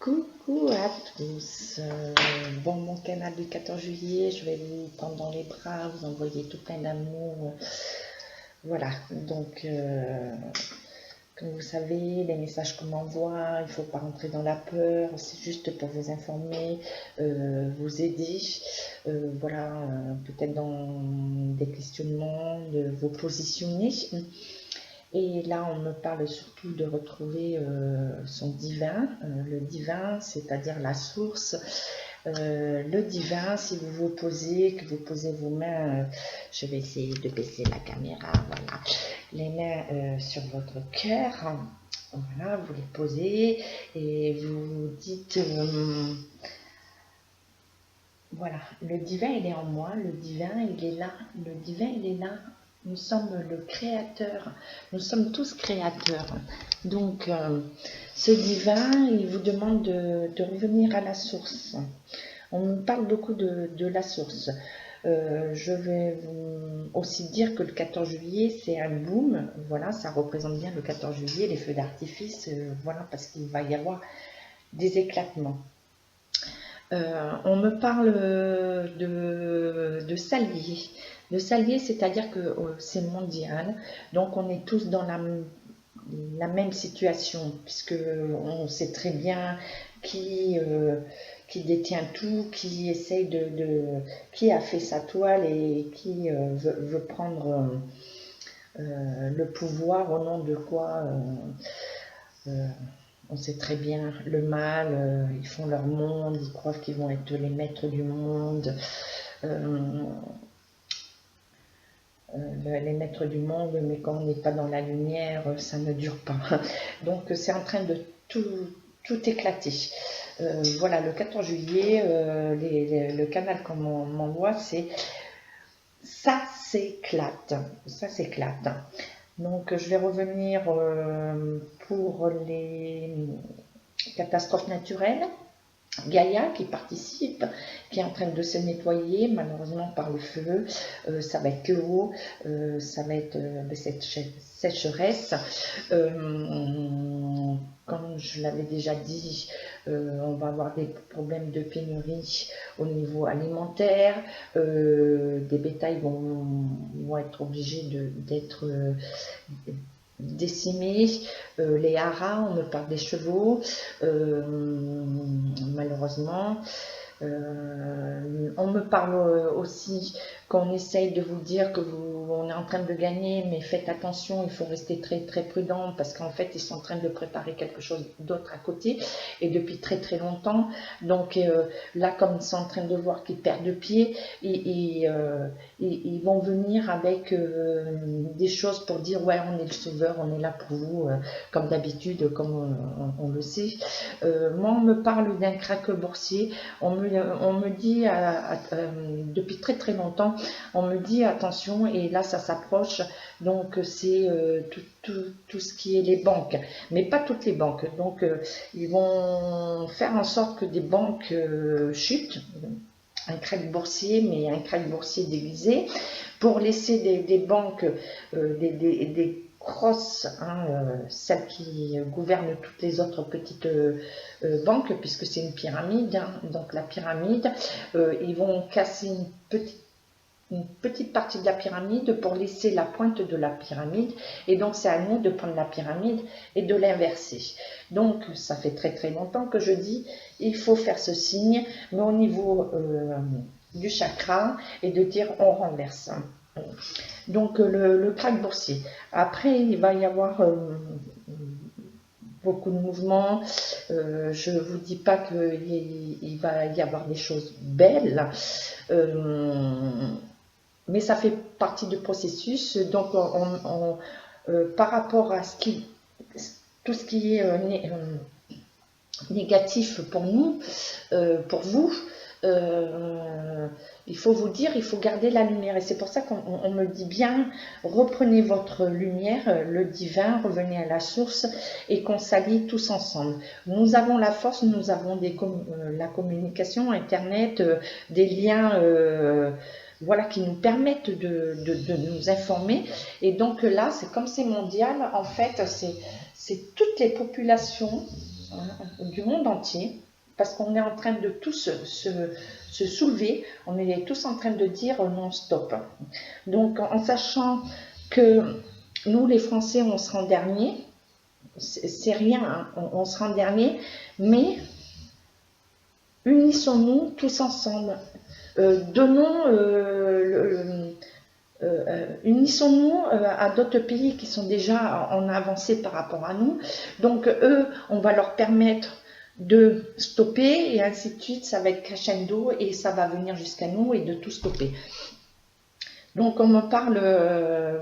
Coucou à tous. Bon, mon canal du 14 juillet, je vais vous prendre dans les bras, vous envoyer tout plein d'amour. Voilà, donc, comme vous savez, les messages qu'on m'envoie, il ne faut pas rentrer dans la peur, c'est juste pour vous informer, vous aider. Voilà, peut-être dans des questionnements, de vous positionner. Et là, on me parle surtout de retrouver son divin, le divin, c'est-à-dire la source. Le divin, si vous vous posez, que vous posez vos mains, je vais essayer de baisser la caméra, voilà, les mains sur votre cœur, voilà, vous les posez et vous dites, voilà, le divin, il est en moi, le divin, il est là, le divin, il est là. Nous sommes le créateur, nous sommes tous créateurs. Donc, ce divin, il vous demande de revenir à la source. On nous parle beaucoup de la source. Je vais aussi dire que le 14 juillet, c'est un boom. Voilà, ça représente bien le 14 juillet, les feux d'artifice. Voilà, parce qu'il va y avoir des éclatements. On me parle de salier. Le salier, c'est-à-dire que c'est mondial, donc on est tous dans la même situation, puisque on sait très bien qui détient tout, qui essaye qui a fait sa toile et qui veut prendre le pouvoir au nom de quoi. On sait très bien le mal, ils font leur monde, ils croient qu'ils vont être les maîtres du monde, les maîtres du monde, mais quand on n'est pas dans la lumière, ça ne dure pas. Donc c'est en train de tout éclater. Voilà, le 14 juillet, le canal qu'on m'envoie, c'est ça s'éclate, ça s'éclate. Donc je vais revenir pour les catastrophes naturelles. Gaïa qui participe, qui est en train de se nettoyer malheureusement par le feu, ça va être l'eau, ça va être cette sécheresse. Comme je l'avais déjà dit, on va avoir des problèmes de pénurie au niveau alimentaire, des bétails vont être obligés d'être décimés, les haras, on me parle des chevaux, malheureusement. On me parle aussi qu'on essaye de vous dire que on est en train de gagner, mais faites attention, il faut rester très très prudent parce qu'en fait ils sont en train de préparer quelque chose d'autre à côté et depuis très très longtemps. Donc là, comme ils sont en train de voir qu'ils perdent pied, ils vont venir avec des choses pour dire ouais, on est le sauveur, on est là pour vous, comme d'habitude, comme on le sait. Moi, on me parle d'un krach boursier. On me dit, depuis très très longtemps, on me dit attention, et là ça s'approche, donc c'est tout ce qui est les banques, mais pas toutes les banques. Donc ils vont faire en sorte que des banques chutent, un krach boursier, mais un krach boursier déguisé, pour laisser des banques, des grosses, celles qui gouvernent toutes les autres petites banques, puisque c'est une pyramide, donc la pyramide, ils vont casser une petite partie de la pyramide pour laisser la pointe de la pyramide, et donc c'est à nous de prendre la pyramide et de l'inverser. Donc ça fait très très longtemps que je dis il faut faire ce signe, mais au niveau du chakra, et de dire on renverse. Donc le krach boursier. Après il va y avoir beaucoup de mouvements. Je ne vous dis pas qu'il va y avoir des choses belles, mais ça fait partie du processus. Donc par rapport à tout ce qui est négatif pour nous, pour vous, il faut vous dire, il faut garder la lumière, et c'est pour ça qu'on me dit bien, reprenez votre lumière, le divin, revenez à la source, et qu'on s'allie tous ensemble. Nous avons la force, nous avons la communication, internet, des liens, voilà, qui nous permettent de nous informer. Et donc là, c'est comme c'est mondial, en fait, c'est toutes les populations du monde entier, parce qu'on est en train de tous se soulever, on est tous en train de dire non, stop. Donc en sachant que nous les Français on sera en dernier, c'est rien, hein, on sera en dernier, mais unissons-nous tous ensemble, donnons unissons-nous à d'autres pays qui sont déjà en avancée par rapport à nous. Donc eux, on va leur permettre de stopper et ainsi de suite, ça va être crescendo et ça va venir jusqu'à nous et de tout stopper. Donc on me parle,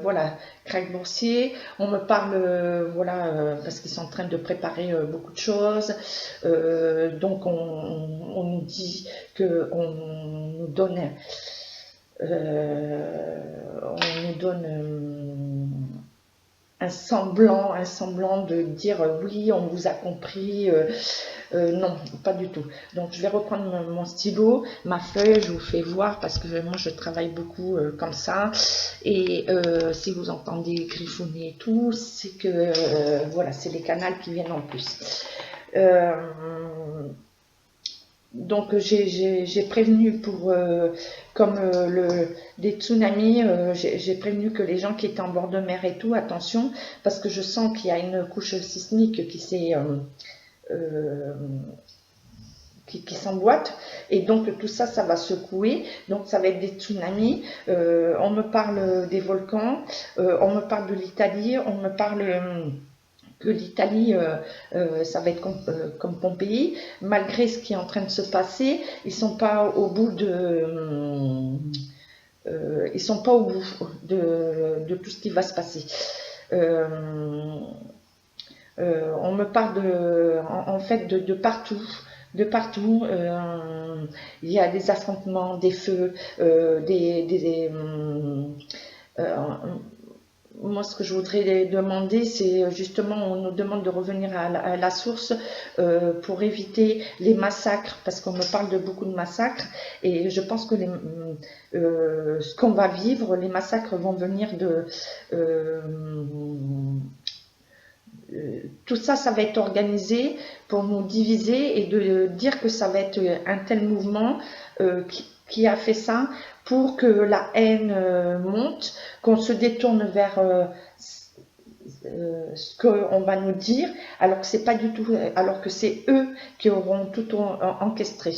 voilà, krach boursier, on me parle, voilà, parce qu'ils sont en train de préparer beaucoup de choses. Donc on nous dit qu'on nous donne un semblant de dire oui, on vous a compris. Non, pas du tout. Donc je vais reprendre mon stylo, ma feuille, je vous fais voir parce que moi je travaille beaucoup comme ça. Et si vous entendez griffonner et tout, c'est que voilà, c'est les canals qui viennent en plus. Donc j'ai prévenu pour comme des tsunamis, j'ai prévenu que les gens qui étaient en bord de mer et tout, attention, parce que je sens qu'il y a une couche sismique qui s'est qui s'emboîte et donc tout ça, ça va secouer, donc ça va être des tsunamis. On me parle des volcans, on me parle de l'Italie, on me parle que l'Italie, ça va être comme Pompéi, malgré ce qui est en train de se passer, ils sont pas au bout de de tout ce qui va se passer. On me parle en fait de partout. De partout, il y a des affrontements, des feux, moi, ce que je voudrais demander, c'est justement, on nous demande de revenir à la source pour éviter les massacres, parce qu'on me parle de beaucoup de massacres, et je pense que ce qu'on va vivre, les massacres vont venir de... tout ça, ça va être organisé pour nous diviser et de dire que ça va être un tel mouvement qui a fait ça pour que la haine monte, qu'on se détourne vers ce qu'on va nous dire, alors que c'est pas du tout, alors que c'est eux qui auront tout orchestré.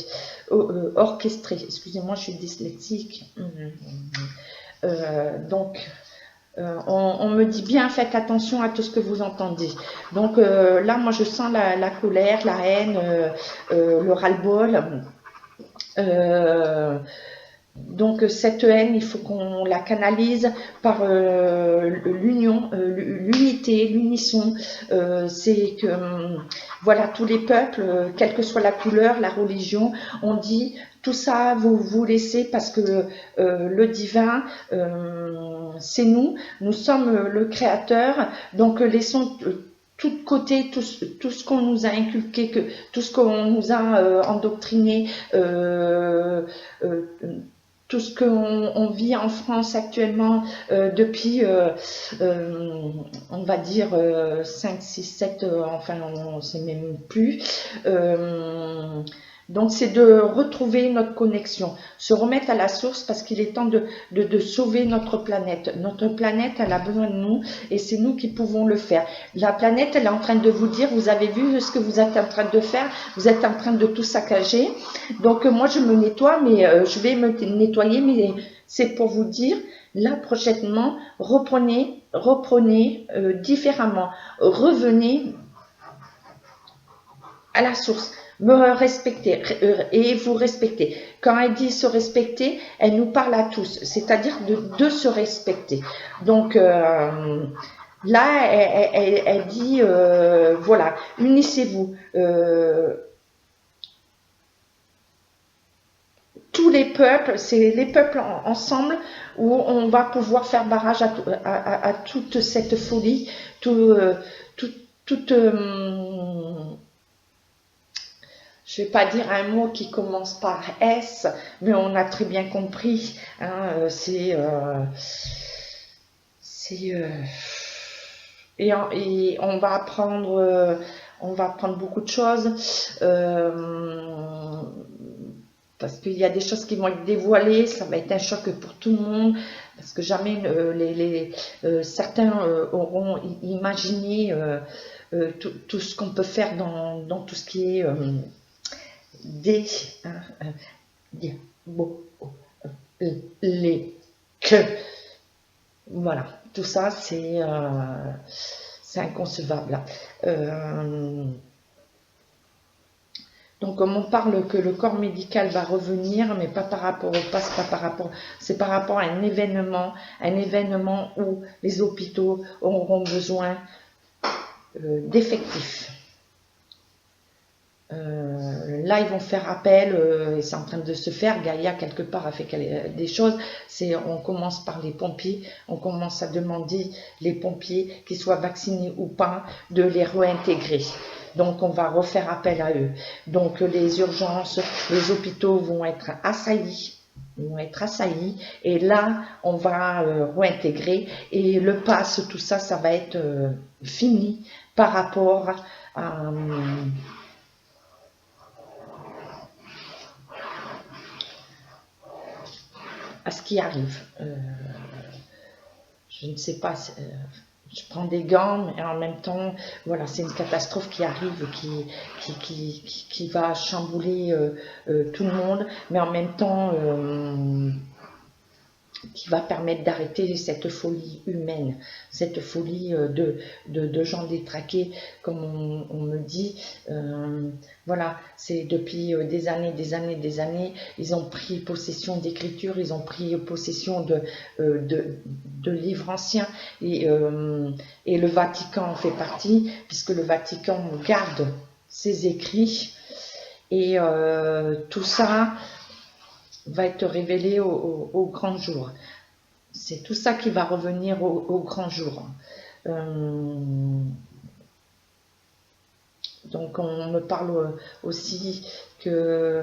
Excusez-moi, je suis dyslexique. Donc on me dit bien, faites attention à tout ce que vous entendez. Donc là, moi, je sens la colère, la haine, le ras-le-bol. Donc cette haine, il faut qu'on la canalise par l'union, l'unité, l'unisson. C'est que voilà, tous les peuples, quelle que soit la couleur, la religion, on dit tout ça, vous laissez parce que le divin, c'est nous sommes le créateur, donc laissons tout de côté, tout ce qu'on nous a inculqué, tout ce qu'on nous a endoctriné, tout ce qu'on vit en France actuellement depuis, on va dire, 5, 6, 7, enfin on ne sait même plus. Donc c'est de retrouver notre connexion, se remettre à la source parce qu'il est temps de sauver notre planète. Notre planète, elle a besoin de nous et c'est nous qui pouvons le faire. La planète, elle est en train de vous dire, vous avez vu ce que vous êtes en train de faire, vous êtes en train de tout saccager. Donc moi je me nettoie, mais je vais me nettoyer, mais c'est pour vous dire, là prochainement, reprenez différemment, revenez à la source. Me respecter et vous respecter. Quand elle dit se respecter, elle nous parle à tous, c'est-à-dire de se respecter. Donc là, elle dit voilà, unissez-vous. Tous les peuples, c'est les peuples ensemble où on va pouvoir faire barrage à toute cette folie, toute je ne vais pas dire un mot qui commence par S, mais on a très bien compris. Hein, et on va apprendre on va apprendre beaucoup de choses, parce qu'il y a des choses qui vont être dévoilées, ça va être un choc pour tout le monde, parce que jamais certains auront imaginé tout ce qu'on peut faire dans tout ce qui est les que. Voilà, tout ça, c'est inconcevable. Donc, on parle que le corps médical va revenir, mais pas par rapport au pass, pas par rapport, c'est par rapport à un événement où les hôpitaux auront besoin d'effectifs. Là, ils vont faire appel, et c'est en train de se faire. Gaïa, quelque part, a fait des choses. On commence par les pompiers. On commence à demander les pompiers, qu'ils soient vaccinés ou pas, de les réintégrer. Donc, on va refaire appel à eux. Donc, les urgences, les hôpitaux vont être assaillis. Et là, on va réintégrer. Et le pass, tout ça, ça va être fini par rapport à ce qui arrive. Je ne sais pas, je prends des gants, mais en même temps, voilà, c'est une catastrophe qui arrive, qui va chambouler tout le monde, mais en même temps, qui va permettre d'arrêter cette folie humaine, cette folie de gens détraqués, comme on me dit. Voilà, c'est depuis des années, ils ont pris possession d'écritures, ils ont pris possession de livres anciens, et le Vatican en fait partie, puisque le Vatican garde ses écrits, et tout ça va être révélé au grand jour. C'est tout ça qui va revenir au grand jour. Donc on me parle aussi que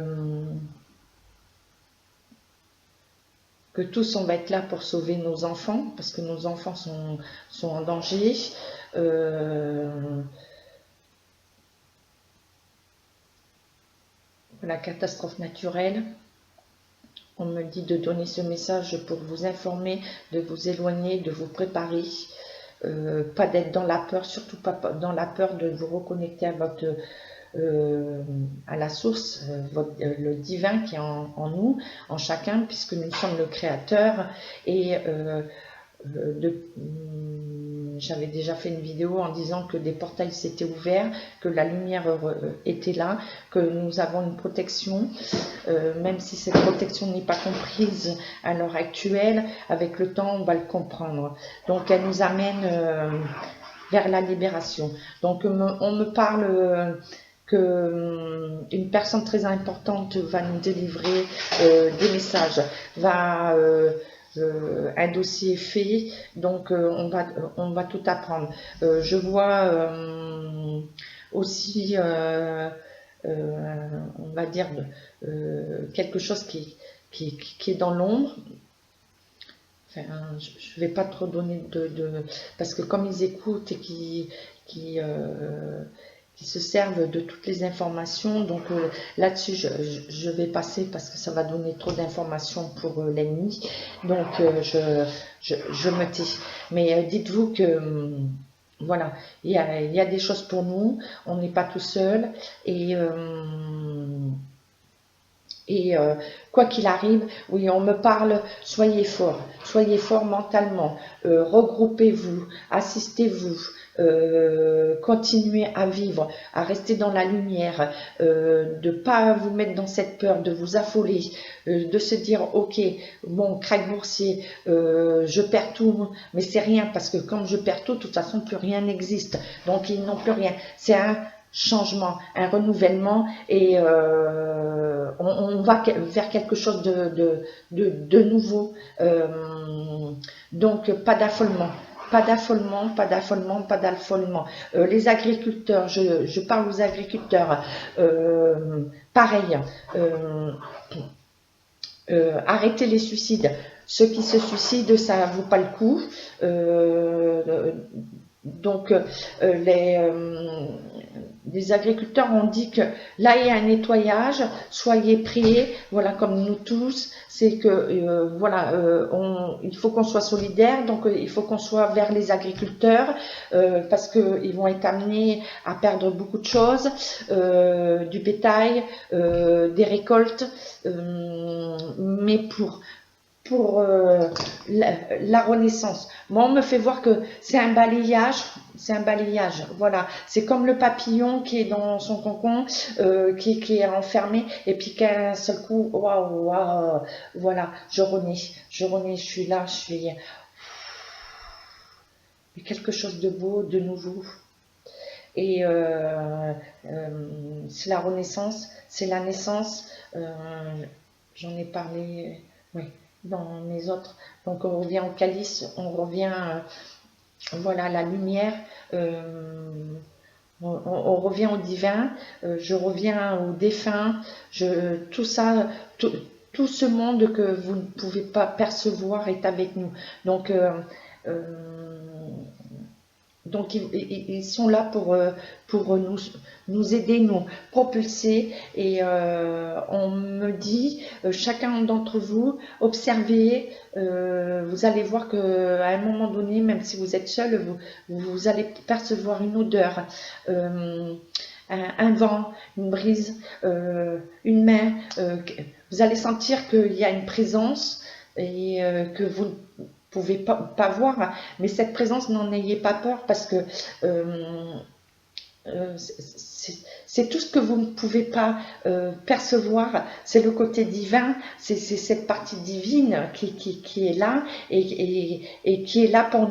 tous on va être là pour sauver nos enfants, parce que nos enfants sont en danger. La catastrophe naturelle. On me dit de donner ce message pour vous informer, de vous éloigner, de vous préparer, pas d'être dans la peur, surtout pas dans la peur, de vous reconnecter à la source, le divin qui est en nous, en chacun, puisque nous sommes le créateur. Et j'avais déjà fait une vidéo en disant que des portails s'étaient ouverts, que la lumière était là, que nous avons une protection, même si cette protection n'est pas comprise à l'heure actuelle, avec le temps on va le comprendre. Donc elle nous amène vers la libération. Donc on me parle qu'une personne très importante va nous délivrer des messages, un dossier est fait, donc on va tout apprendre. Je vois aussi, on va dire, quelque chose qui est dans l'ombre. Enfin, je ne vais pas trop donner parce que comme ils écoutent et qui se servent de toutes les informations, donc là-dessus je vais passer parce que ça va donner trop d'informations pour l'ennemi, donc je me tais. Mais dites-vous que voilà, il y a des choses pour nous, on n'est pas tout seul, et quoi qu'il arrive, oui, on me parle, soyez forts mentalement, regroupez-vous, assistez-vous, continuez à vivre, à rester dans la lumière, de pas vous mettre dans cette peur, de vous affoler, de se dire ok, bon, crack boursier, je perds tout, mais c'est rien, parce que comme je perds tout, de toute façon plus rien n'existe, donc ils n'ont plus rien, c'est un changement, un renouvellement, et on va vers quelque chose de nouveau. Donc pas d'affolement. Les agriculteurs, je parle aux agriculteurs, pareil, arrêtez les suicides. Ceux qui se suicident, ça ne vaut pas le coup. Donc, les agriculteurs ont dit que là, il y a un nettoyage, soyez prêts, voilà, comme nous tous, c'est que, voilà, il faut qu'on soit solidaire, donc il faut qu'on soit vers les agriculteurs, parce qu'ils vont être amenés à perdre beaucoup de choses, du bétail, des récoltes, mais pour la Renaissance. Moi, on me fait voir que c'est un balayage, voilà. C'est comme le papillon qui est dans son cocon, qui est enfermé, et puis qu'un seul coup, waouh, waouh, voilà, je renais, je suis là, je suis quelque chose de beau, de nouveau. Et c'est la Renaissance, c'est la naissance, j'en ai parlé, oui, dans mes autres. Donc on revient au calice, on revient, voilà, à la lumière, on revient au divin, je reviens au défunt, tout ça, tout ce monde que vous ne pouvez pas percevoir est avec nous. Donc, ils sont là pour nous aider, nous propulser. Et on me dit, chacun d'entre vous, observez, vous allez voir qu'à un moment donné, même si vous êtes seul, vous allez percevoir une odeur, un vent, une brise, une main. Vous allez sentir qu'il y a une présence et que vous pouvez pas voir, mais cette présence, n'en ayez pas peur, parce que c'est tout ce que vous ne pouvez pas percevoir, c'est le côté divin, c'est cette partie divine qui est là et qui est là pour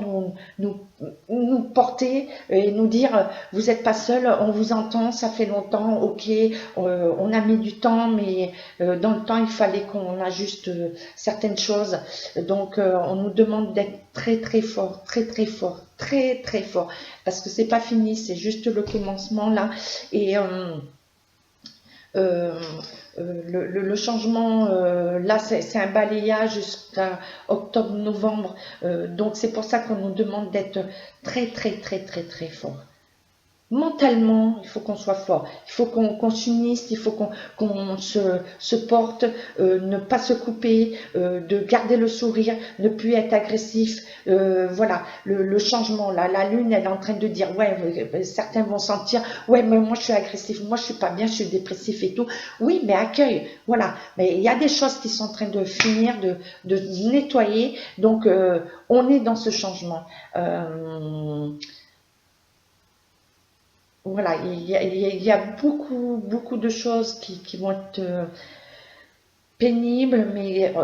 nous porter et nous dire, vous n'êtes pas seul, on vous entend, ça fait longtemps, ok, on a mis du temps, mais dans le temps il fallait qu'on ajuste certaines choses, donc on nous demande d'être très très fort, très très fort, très très fort, parce que c'est pas fini, c'est juste le commencement là. Et le changement, là, c'est un balayage jusqu'à octobre-novembre. Donc, c'est pour ça qu'on nous demande d'être très, très, très, très, très fort. Mentalement, il faut qu'on soit fort, il faut qu'on s'unisse, il faut qu'on se porte, ne pas se couper, de garder le sourire, ne plus être agressif. Voilà, le changement, là, la lune, elle est en train de dire, ouais, certains vont sentir, ouais, mais moi je suis agressif, moi je suis pas bien, je suis dépressif et tout. Oui, mais accueille, voilà. Mais il y a des choses qui sont en train de finir, de nettoyer, donc on est dans ce changement. Voilà, il y a beaucoup, beaucoup de choses qui vont être pénibles, mais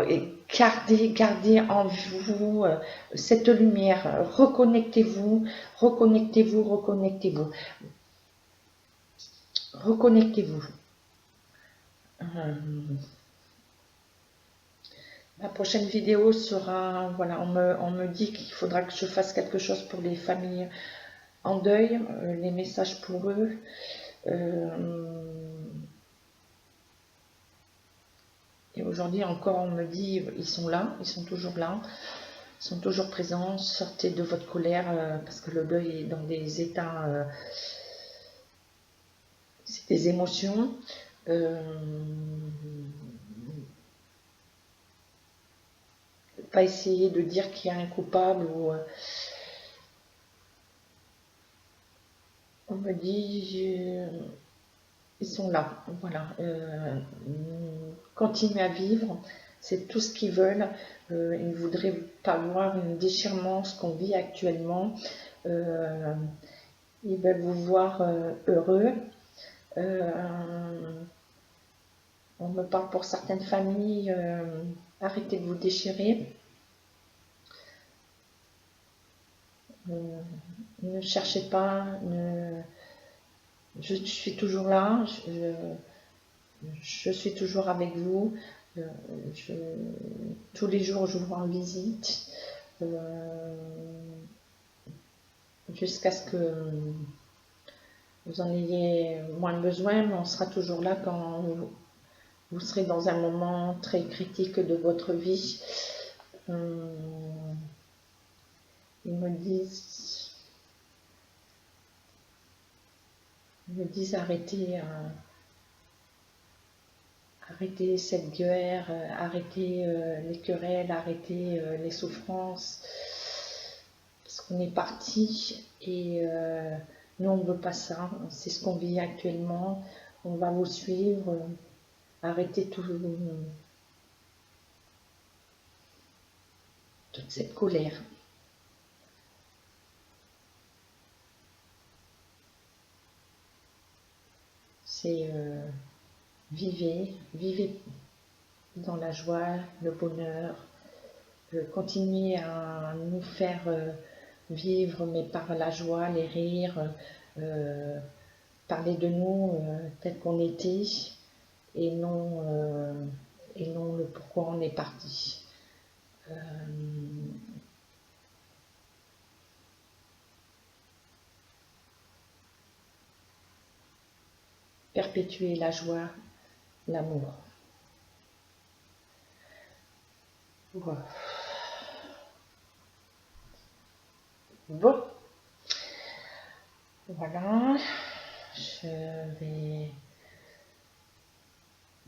gardez en vous cette lumière. Reconnectez-vous, reconnectez-vous, reconnectez-vous. Reconnectez-vous. La prochaine vidéo sera, voilà, on me dit qu'il faudra que je fasse quelque chose pour les familles en deuil, les messages pour eux. Et aujourd'hui encore, on me dit, ils sont là, ils sont toujours là, ils sont toujours présents. Sortez de votre colère, parce que le deuil est dans des états, c'est des émotions. Pas essayer de dire qu'il y a un coupable ou on me dit ils sont là, voilà, continuez à vivre, c'est tout ce qu'ils veulent, ils ne voudraient pas voir un déchirement, ce qu'on vit actuellement, ils veulent vous voir heureux. On me parle pour certaines familles, arrêtez de vous déchirer. Ne cherchez pas, je suis toujours là, je suis toujours avec vous, tous les jours je vous rends visite, jusqu'à ce que vous en ayez moins besoin, mais on sera toujours là quand vous serez dans un moment très critique de votre vie. Ils me disent, Ils me disent arrêtez cette guerre, arrêtez les querelles, arrêtez les souffrances, parce qu'on est parti et nous on ne veut pas ça, c'est ce qu'on vit actuellement, on va vous suivre, arrêtez toute cette colère. C'est vivez dans la joie, le bonheur, continuez à nous faire vivre, mais par la joie, les rires, parler de nous tel qu'on était, et non le pourquoi on est parti. Perpétuer la joie, l'amour. Wow. Bon, voilà, je vais...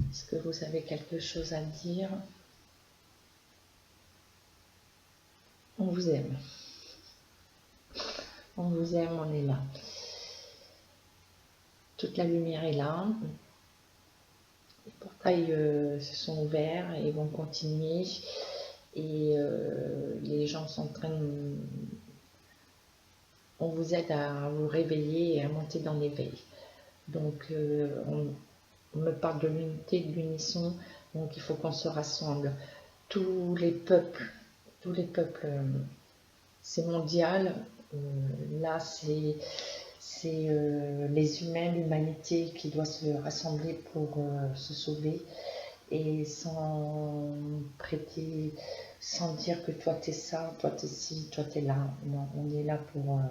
Est-ce que vous avez quelque chose à dire? On vous aime. On vous aime, on est là. Toute la lumière est là. Les portails se sont ouverts et vont continuer. Et les gens sont en train de... On vous aide à vous réveiller et à monter dans l'éveil. Donc, on me parle de l'unité, de l'unisson. Donc, il faut qu'on se rassemble. Tous les peuples, c'est mondial. Là, c'est les humains, l'humanité qui doit se rassembler pour se sauver et sans prêter, sans dire que toi t'es ça, toi t'es ci, toi t'es là. Non, on est là pour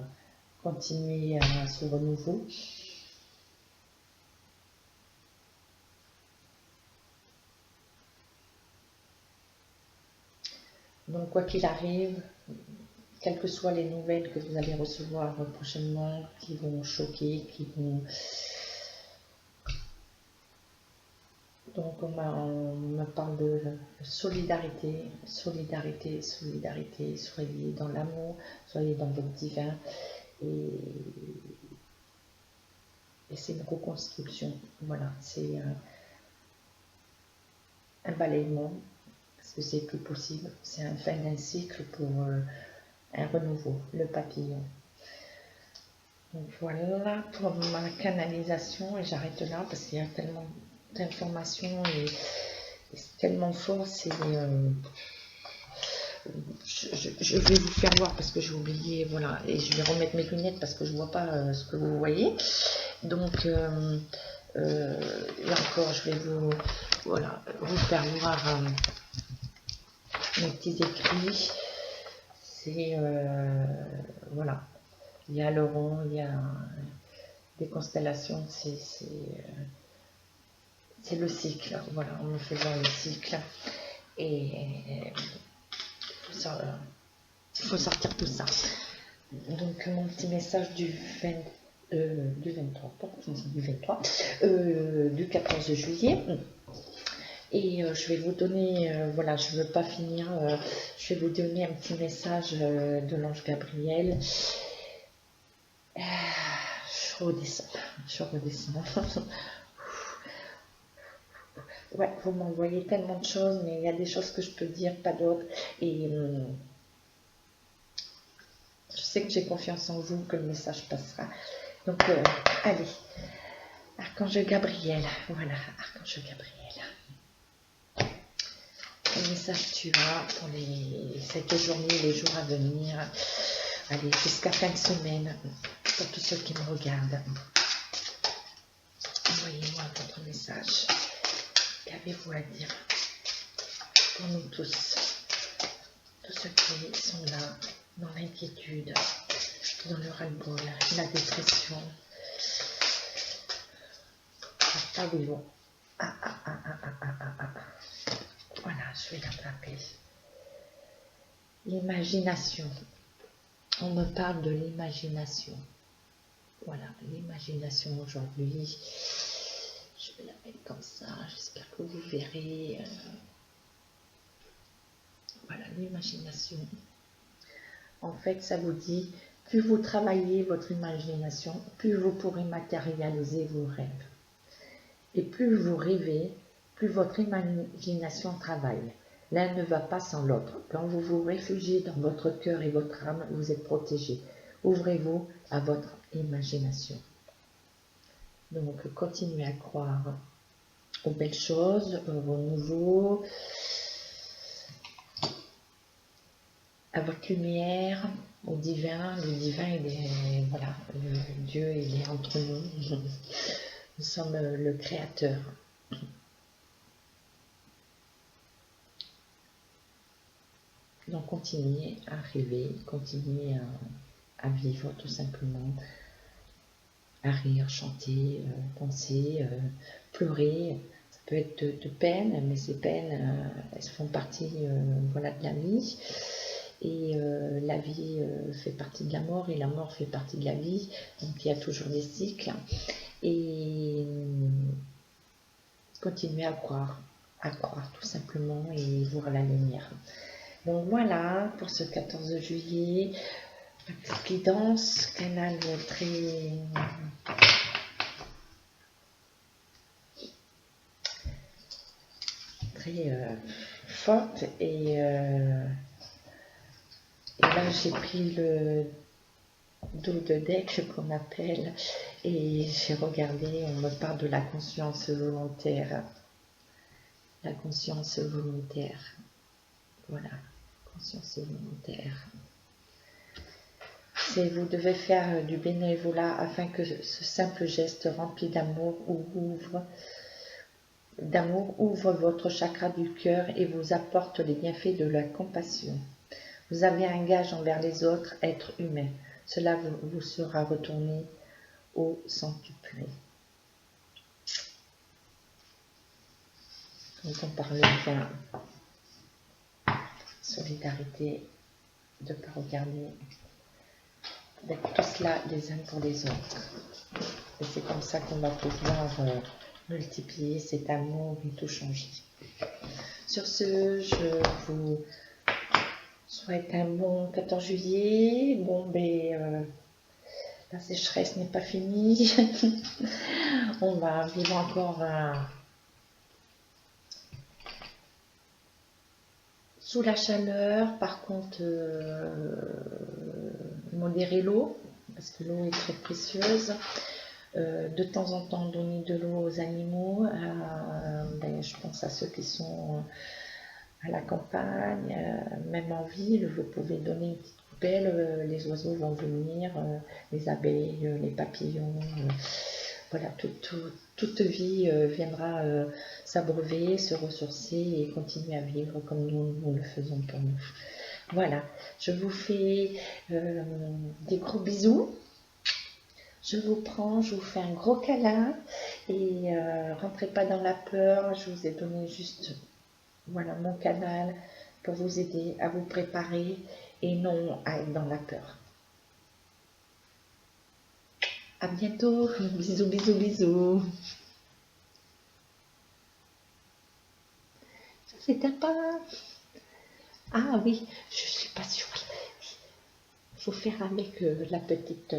continuer à ce renouveau. Donc quoi qu'il arrive, quelles que soient les nouvelles que vous allez recevoir prochainement, qui vont choquer, qui vont... Donc on me parle de solidarité, solidarité, solidarité, soyez dans l'amour, soyez dans votre divin, et c'est une reconstruction, voilà, c'est un balayement, parce que c'est plus possible, c'est un fin d'un cycle pour un renouveau, le papillon. Donc voilà pour ma canalisation, et j'arrête là parce qu'il y a tellement d'informations et c'est tellement fort, c'est... je vais vous faire voir parce que j'ai oublié, voilà, et je vais remettre mes lunettes parce que je vois pas ce que vous voyez. Donc là encore, je vais vous faire voir mes petits écrits. C'est voilà, il y a le rond, il y a des constellations, c'est le cycle, voilà, en me faisant le cycle, et il faut sortir tout ça. Donc mon petit message du 14 juillet, et je vais vous donner, voilà, je ne veux pas finir, je vais vous donner un petit message de l'ange Gabriel. Je redescends. Ouais, vous m'envoyez tellement de choses, mais il y a des choses que je peux dire, pas d'autres. Et je sais que j'ai confiance en vous, que le message passera. Donc, allez. Archange Gabriel. Voilà, Archange Gabriel. Quel message tu as pour cette journée, les jours à venir? Allez, jusqu'à fin de semaine, pour tous ceux qui me regardent. Envoyez-moi votre message. Qu'avez-vous à dire pour nous tous ceux qui sont là, dans l'inquiétude, dans le ras-le-bol, la dépression. Ah oui, bon. Voilà, je vais l'attraper. L'imagination. On me parle de l'imagination. Voilà, l'imagination aujourd'hui. Je vais la mettre comme ça. J'espère que vous verrez. Voilà, l'imagination. En fait, ça vous dit, plus vous travaillez votre imagination, plus vous pourrez matérialiser vos rêves. Et plus vous rêvez, plus votre imagination travaille. L'un ne va pas sans l'autre. Quand vous vous réfugiez dans votre cœur et votre âme, vous êtes protégé. Ouvrez-vous à votre imagination. Donc, continuez à croire aux belles choses, au nouveau, à votre lumière, au divin. Le divin, il est, voilà, Dieu, il est entre nous. Nous sommes le créateur. Donc, continuez à rêver, continuez à vivre tout simplement, à rire, chanter, danser, pleurer. Ça peut être de peine, mais ces peines, elles font partie voilà, de la vie. Et la vie fait partie de la mort et la mort fait partie de la vie. Donc il y a toujours des cycles. Et continuez à croire tout simplement et voir la lumière. Donc voilà pour ce 14 juillet. Guidance, canal très forte et là j'ai pris le dos de deck qu'on appelle et j'ai regardé, on me parle de la conscience volontaire. La conscience volontaire. Voilà, conscience volontaire. C'est vous devez faire du bénévolat afin que ce simple geste rempli d'amour ouvre votre chakra du cœur et vous apporte les bienfaits de la compassion. Vous avez un gage envers les autres, êtres humains. Cela vous sera retourné au centuplé. Donc on parle bien solidarité, de ne pas regarder, d'être tous là les uns pour les autres. Et c'est comme ça qu'on va pouvoir multiplier cet amour et tout changer. Sur ce, je vous souhaite un bon 14 juillet. Bon, ben, la sécheresse n'est pas finie. On va vivre encore sous la chaleur. Par contre, modérer l'eau, parce que l'eau est très précieuse. De temps en temps, donner de l'eau aux animaux. Ben, je pense à ceux qui sont à la campagne, même en ville, vous pouvez donner une petite coupelle, les oiseaux vont venir, les abeilles, les papillons, voilà, toute vie viendra s'abreuver, se ressourcer et continuer à vivre comme nous le faisons pour nous. Voilà, je vous fais des gros bisous. Je vous prends, je vous fais un gros câlin et rentrez pas dans la peur, je vous ai donné juste voilà mon canal pour vous aider à vous préparer et non à être dans la peur. À bientôt, bisous, bisous, bisous. C'est un pas. Ah oui, je suis pas sûre. Il faut faire avec la petite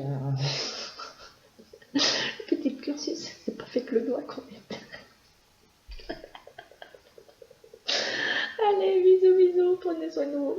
petite cursus. C'est pas fait que le doigt qu'on met. Allez, bisous, bisous, prenez soin de vous.